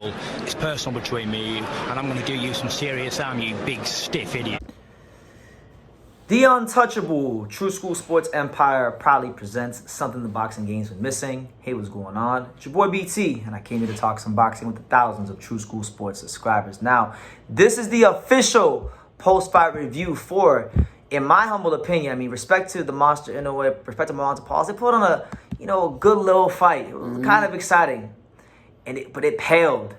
It's personal between me and you, and I'm going to do you some serious harm, you big stiff idiot. The Untouchable True School Sports Empire proudly presents something the boxing games been missing. Hey, what's going on? It's your boy BT, and I came here to talk some boxing with the thousands of True School Sports subscribers. Now, this is the official post-fight review for, in my humble opinion, respect to the monster Inoue, respect to Inoue-Tapales. They put on a good little fight. It was kind of exciting, but it paled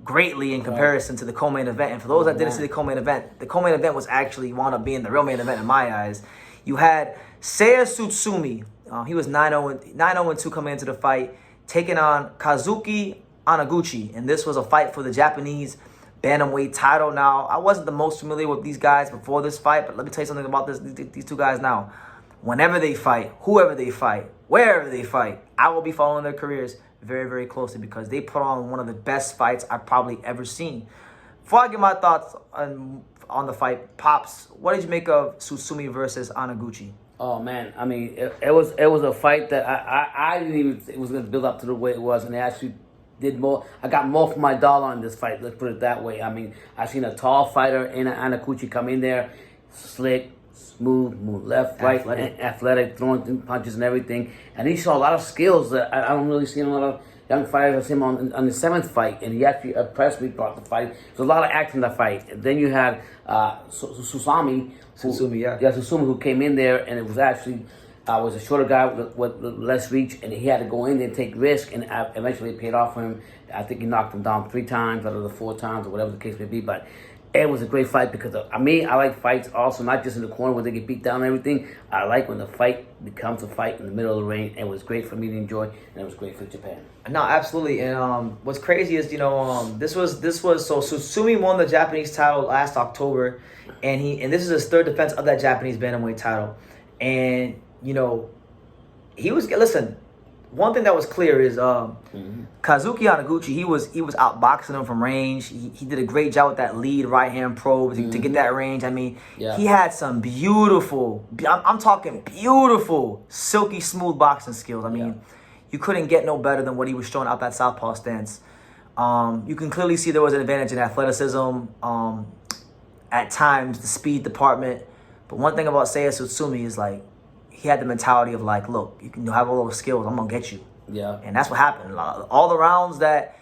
greatly in comparison to the co-main event. And for those that didn't see the co-main event was actually wound up being the real main event in my eyes. You had Seiya Tsutsumi. He was 9-0-2 coming into the fight, taking on Kazuki Anaguchi. And this was a fight for the Japanese bantamweight title. Now, I wasn't the most familiar with these guys before this fight, but let me tell you something about these two guys now. Whenever they fight, whoever they fight, wherever they fight, I will be following their careers very, very closely because they put on one of the best fights I've probably ever seen. Before I get my thoughts on the fight, Pops, what did you make of Tsutsumi versus Anaguchi? Oh man, it was a fight that I didn't even think it was going to build up to the way it was, and they actually did more. I got more for my dollar on this fight. Let's put it that way. I seen a tall fighter in Anaguchi come in there, slick, smooth, move left, right, athletic, throwing punches and everything. And he showed a lot of skills that I don't really see in a lot of young fighters. I see him on the seventh fight, and he actually impressed me throughout the fight. There's a lot of action in the fight. And then you had Tsutsumi, who came in there, and it was actually was a shorter guy with less reach, and he had to go in there and take risk, and eventually it paid off for him. I think he knocked him down 3 times out of the 4 times, or whatever the case may be. But it was a great fight because I like fights also, not just in the corner where they get beat down and everything. I like when the fight becomes a fight in the middle of the ring. It was great for me to enjoy, and it was great for Japan. No, absolutely. And what's crazy is this was so Tsutsumi won the Japanese title last October, and this is his 3rd defense of that Japanese bantamweight title. And he was, listen, one thing that was clear is Kazuki Anaguchi, he was outboxing him from range. He did a great job with that lead right hand probe to get that range. He had some beautiful, I'm talking beautiful, silky smooth boxing skills. You couldn't get no better than what he was showing out that southpaw stance. You can clearly see there was an advantage in athleticism, at times the speed department. But one thing about Seiya Tsutsumi is he had the mentality of look, you can have all those skills, I'm gonna get you. Yeah. And that's what happened. All the rounds that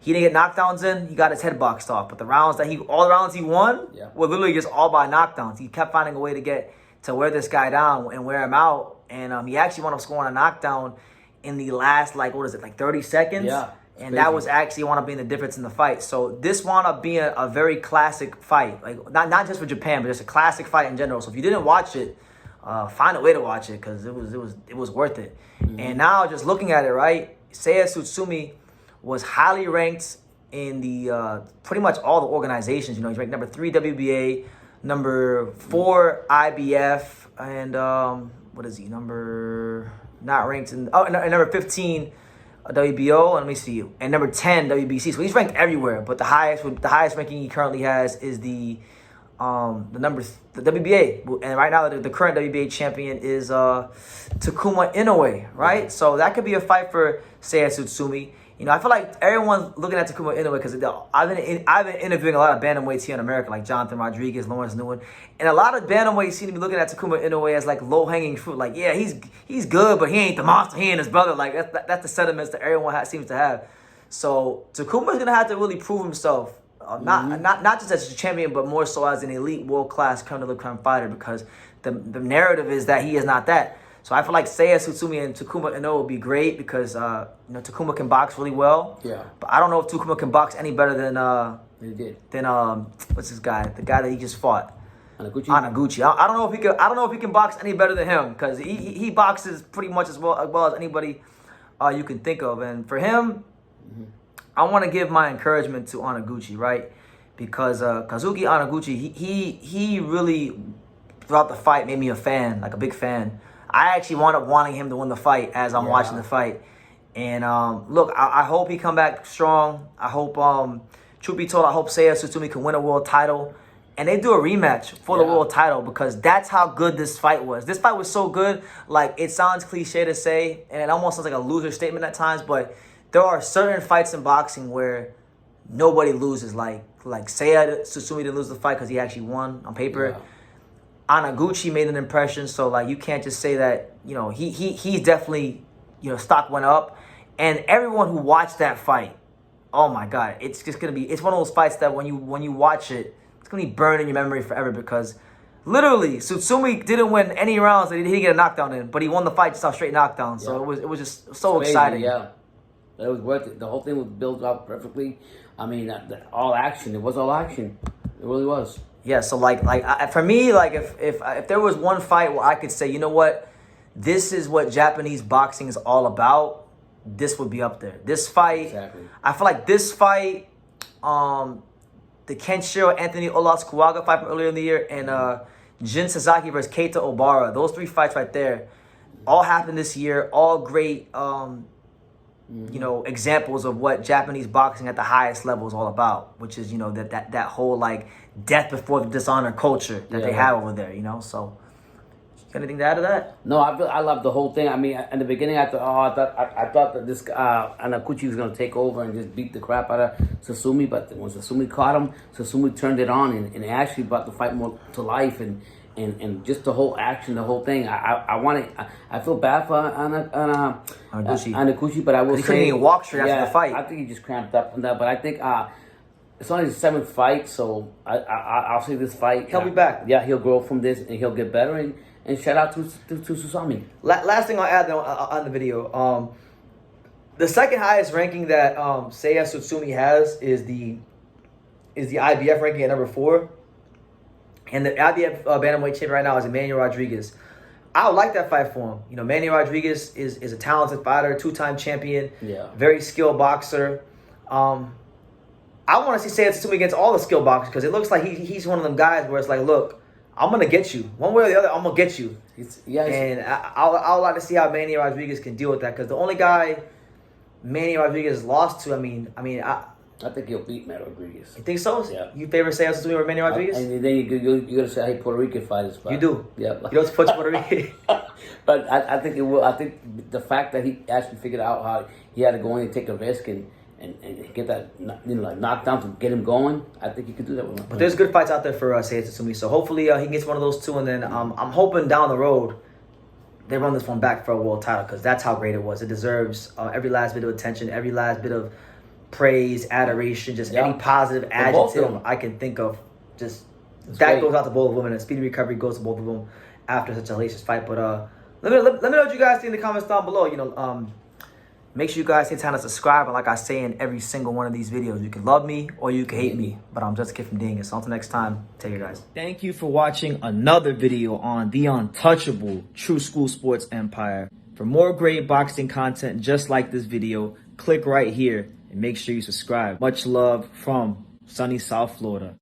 he didn't get knockdowns in, he got his head boxed off. But all the rounds he won were literally just all by knockdowns. He kept finding a way to wear this guy down and wear him out. And he actually wound up scoring a knockdown in the last 30 seconds. Yeah. And that was actually wound up being the difference in the fight. So this wound up being a very classic fight. Not just for Japan, but just a classic fight in general. So if you didn't watch it, find a way to watch it because it was worth it. And now just looking at it, right, Seiya Tsutsumi was highly ranked in the pretty much all the organizations. He's ranked number 3 WBA, number 4 IBF, and what is he? Number 15 WBO, and let me see, and number 10 WBC. So he's ranked everywhere. But the highest ranking he currently has is the WBA, and right now the current WBA champion is Takuma Inoue, right? So that could be a fight for Seiya Tsutsumi. I feel like everyone's looking at Takuma Inoue because I've been interviewing a lot of bantamweights here in America, like Jonathan Rodriguez, Lawrence Newman, and a lot of bantamweights seem to be looking at Takuma Inoue as low hanging fruit. He's good, but he ain't the monster. He ain't his brother. That's the sentiments that everyone seems to have. So Takuma's gonna have to really prove himself. Not just as a champion, but more so as an elite, world-class, creme fighter, because the narrative is that he is not that. So I feel like Seiya Tsutsumi and Takuma Inoue would be great because Takuma can box really well. Yeah. But I don't know if Takuma can box any better than what's this guy? The guy that he just fought. Anaguchi. I don't know if he can box any better than him because he boxes pretty much as well as anybody you can think of. And for him, I want to give my encouragement to Anaguchi, right? Because Kazuki Anaguchi, he really, throughout the fight, made me a fan, a big fan. I actually wound up wanting him to win the fight as I'm watching the fight. And look, I hope he come back strong. I hope, truth be told, I hope Seiya Tsutsumi can win a world title. And they do a rematch for the world title because that's how good this fight was. This fight was so good, it sounds cliche to say, and it almost sounds like a loser statement at times, but there are certain fights in boxing where nobody loses. Like Seiya Tsutsumi didn't lose the fight because he actually won on paper. Yeah. Anaguchi made an impression, so like you can't just say that, you know, he's definitely, you know, stock went up. And everyone who watched that fight, oh my God, it's just gonna be, it's one of those fights that when you watch it, it's gonna be burned in your memory forever, because literally Tsutsumi didn't win any rounds and he didn't get a knockdown in, but he won the fight just off straight knockdown. So it was just so Crazy, exciting. Yeah, it was worth it. The whole thing was built up perfectly. I mean, all action. It was all action. It really was. Yeah, so for me, like if there was one fight where I could say, you know what, this is what Japanese boxing is all about, this would be up there. This fight, Exactly. I feel like this fight, the Kenshiro Anthony Olas-Kuwaga fight from earlier in the year, and Jin Sasaki versus Keita Obara, those three fights right there, all happened this year. All great, you know, examples of what Japanese boxing at the highest level is all about, which is, you know, that whole like death before the dishonor culture that they have over there, you know. So, got anything to add to that? No, I love the whole thing. I mean, in the beginning, I thought that this Anaguchi was gonna take over and just beat the crap out of Tsutsumi, but when Tsutsumi caught him, Tsutsumi turned it on and actually brought the fight more to life, and just the whole action, the whole thing. I feel bad for Anaguchi, but I will say he couldn't even walk straight after the fight. I think he just cramped up from that, but I think it's only his 7th fight, so I'll say this fight. He'll be back. Yeah, he'll grow from this and he'll get better. And shout out to Tsutsumi. Last thing I'll add on the video, the second highest ranking that Seiya Tsutsumi has is the IBF ranking at number 4, and the IBF bantamweight champion right now is Emmanuel Rodriguez. I would like that fight for him. You know, Emmanuel Rodriguez is a talented fighter, 2-time champion, very skilled boxer. I want to see Seiya Tsutsumi against all the skilled boxers, because it looks like he's one of them guys where it's like, look, I'm going to get you. One way or the other, I'm going to get you. And I would like to see how Manny Rodriguez can deal with that, because the only guy Manny Rodriguez lost to, I think he'll beat Manny Rodriguez. You think so? Yeah. You favor Seiya Tsutsumi over Manny Rodriguez? And then you got to say, hey, Puerto Rican fighters. You do? Yeah. You don't put Puerto Rican. But I think it will. I think the fact that he actually figured out how he had to go in and take a risk and get that, you know, like knockdown to get him going, I think he could do that with him. But there's good fights out there for Seiya Tsutsumi, so hopefully he gets one of those two, and then I'm hoping down the road they run this one back for a world title, because that's how great it was. It deserves every last bit of attention, every last bit of praise, adoration, just any positive adjective I can think of. Just that great. Goes out to both of them, and speedy recovery goes to both of them after such a hellacious fight. But let me know what you guys think in the comments down below. You know, make sure you guys take time to subscribe. And like I say in every single one of these videos, you can love me or you can hate me, but I'm just a kid from Dingus. So until next time, take care, guys. Thank you for watching another video on the untouchable True School Sports Empire. For more great boxing content just like this video, click right here and make sure you subscribe. Much love from sunny South Florida.